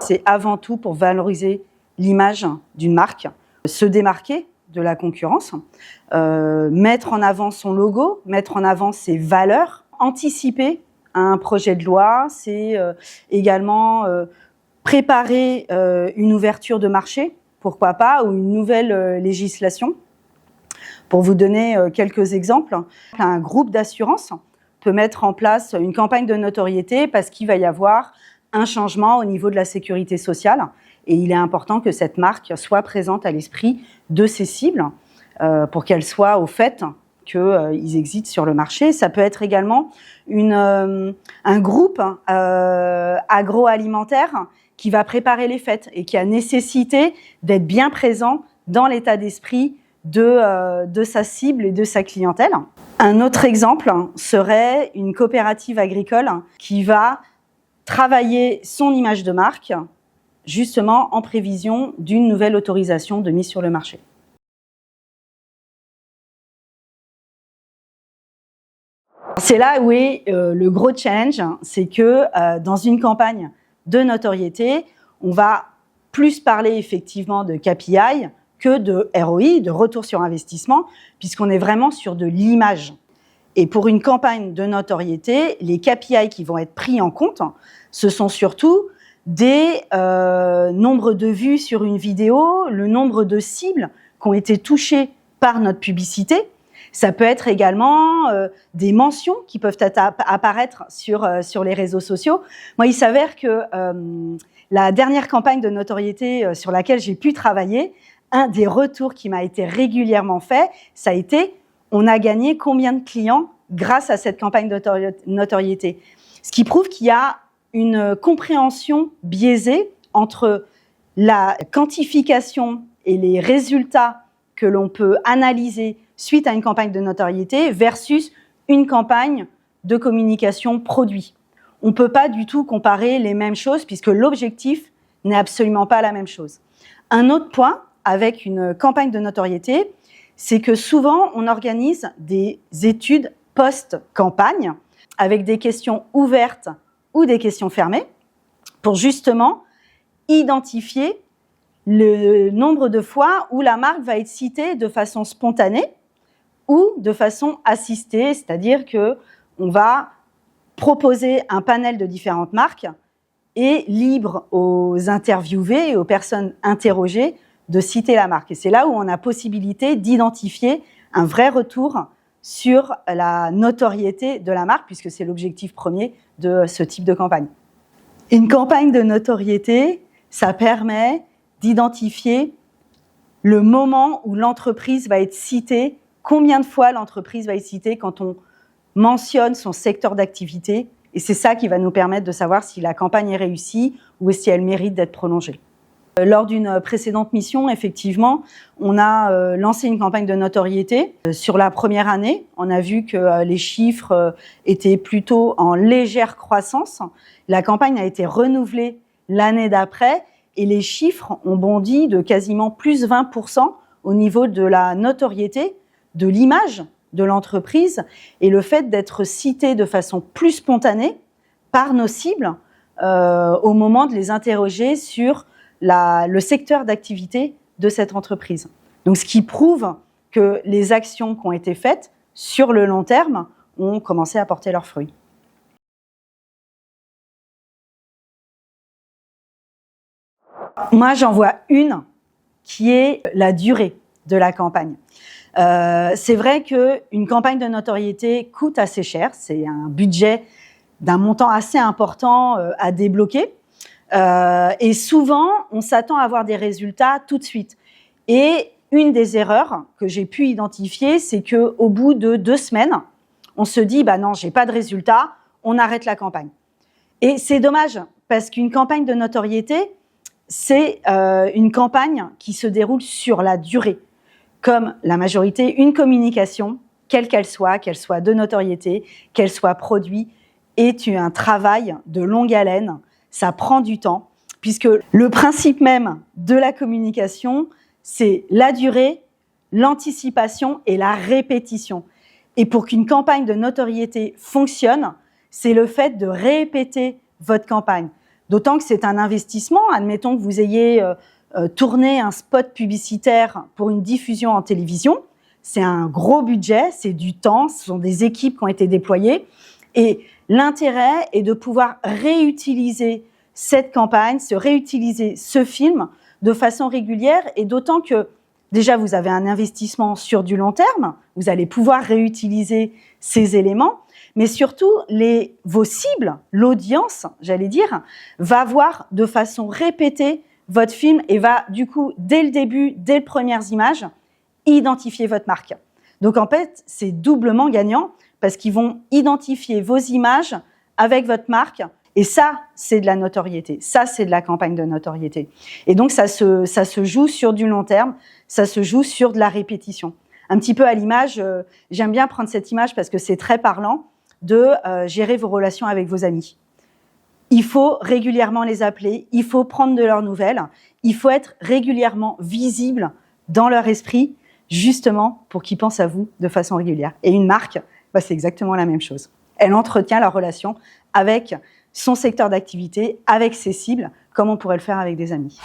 C'est avant tout pour valoriser l'image d'une marque, se démarquer de la concurrence, mettre en avant son logo, mettre en avant ses valeurs, anticiper un projet de loi, c'est également préparer une ouverture de marché, pourquoi pas, ou une nouvelle législation. Pour vous donner quelques exemples, un groupe d'assurance peut mettre en place une campagne de notoriété parce qu'il va y avoir un changement au niveau de la sécurité sociale et il est important que cette marque soit présente à l'esprit de ses cibles pour qu'elles soient au fait qu'ils existent sur le marché. Ça peut être également un groupe agroalimentaire qui va préparer les fêtes et qui a nécessité d'être bien présent dans l'état d'esprit de sa cible et de sa clientèle. Un autre exemple serait une coopérative agricole qui va travailler son image de marque justement en prévision d'une nouvelle autorisation de mise sur le marché. C'est là où est le gros challenge, c'est que dans une campagne de notoriété, on va plus parler effectivement de KPI que de ROI, de retour sur investissement, puisqu'on est vraiment sur de l'image. Et pour une campagne de notoriété, les KPI qui vont être pris en compte, ce sont surtout des nombres de vues sur une vidéo, le nombre de cibles qui ont été touchées par notre publicité. Ça peut être également des mentions qui peuvent apparaître sur les réseaux sociaux. Moi, il s'avère que la dernière campagne de notoriété sur laquelle j'ai pu travailler, un des retours qui m'a été régulièrement fait, ça a été « on a gagné combien de clients grâce à cette campagne de notoriété ?» Ce qui prouve qu'il y a une compréhension biaisée entre la quantification et les résultats que l'on peut analyser suite à une campagne de notoriété versus une campagne de communication produit. On ne peut pas du tout comparer les mêmes choses puisque l'objectif n'est absolument pas la même chose. Un autre point avec une campagne de notoriété, c'est que souvent on organise des études post-campagne avec des questions ouvertes ou des questions fermées pour justement identifier le nombre de fois où la marque va être citée de façon spontanée ou de façon assistée, c'est-à-dire qu'on va proposer un panel de différentes marques et libre aux interviewés et aux personnes interrogées de citer la marque. Et c'est là où on a possibilité d'identifier un vrai retour sur la notoriété de la marque, puisque c'est l'objectif premier de ce type de campagne. Une campagne de notoriété, ça permet d'identifier le moment où l'entreprise va être citée, combien de fois l'entreprise va être citée quand on mentionne son secteur d'activité, et c'est ça qui va nous permettre de savoir si la campagne est réussie ou si elle mérite d'être prolongée. Lors d'une précédente mission, effectivement, on a lancé une campagne de notoriété. Sur la première année, on a vu que les chiffres étaient plutôt en légère croissance. La campagne a été renouvelée l'année d'après et les chiffres ont bondi de quasiment plus 20% au niveau de la notoriété, de l'image de l'entreprise et le fait d'être cité de façon plus spontanée par nos cibles au moment de les interroger sur le secteur d'activité de cette entreprise. Donc, ce qui prouve que les actions qui ont été faites sur le long terme ont commencé à porter leurs fruits. Moi, j'en vois une qui est la durée de la campagne. C'est vrai qu'une campagne de notoriété coûte assez cher, c'est un budget d'un montant assez important à débloquer. Et souvent, on s'attend à avoir des résultats tout de suite. Et une des erreurs que j'ai pu identifier, c'est qu'au bout de 2 semaines, on se dit « bah non, j'ai pas de résultats, on arrête la campagne ». Et c'est dommage, parce qu'une campagne de notoriété, c'est une campagne qui se déroule sur la durée. Comme la majorité, une communication, quelle qu'elle soit de notoriété, qu'elle soit produit, est un travail de longue haleine. Ça prend du temps, puisque le principe même de la communication, c'est la durée, l'anticipation et la répétition. Et pour qu'une campagne de notoriété fonctionne, c'est le fait de répéter votre campagne, D'autant que c'est un investissement. Admettons que vous ayez tourné un spot publicitaire pour une diffusion en télévision. C'est un gros budget, c'est du temps, ce sont des équipes qui ont été déployées. Et l'intérêt est de pouvoir réutiliser cette campagne, réutiliser ce film de façon régulière, et d'autant que déjà vous avez un investissement sur du long terme, vous allez pouvoir réutiliser ces éléments, mais surtout vos cibles, l'audience, j'allais dire, va voir de façon répétée votre film et va du coup, dès le début, dès les premières images, identifier votre marque. Donc en fait, c'est doublement gagnant parce qu'ils vont identifier vos images avec votre marque. Et ça, c'est de la notoriété. Ça, c'est de la campagne de notoriété. Et donc, ça se joue sur du long terme. Ça se joue sur de la répétition. Un petit peu à l'image, j'aime bien prendre cette image parce que c'est très parlant, de gérer vos relations avec vos amis. Il faut régulièrement les appeler, il faut prendre de leurs nouvelles, il faut être régulièrement visible dans leur esprit, justement pour qu'ils pensent à vous de façon régulière. Et une marque, c'est exactement la même chose. Elle entretient la relation avec son secteur d'activité, avec ses cibles, comme on pourrait le faire avec des amis.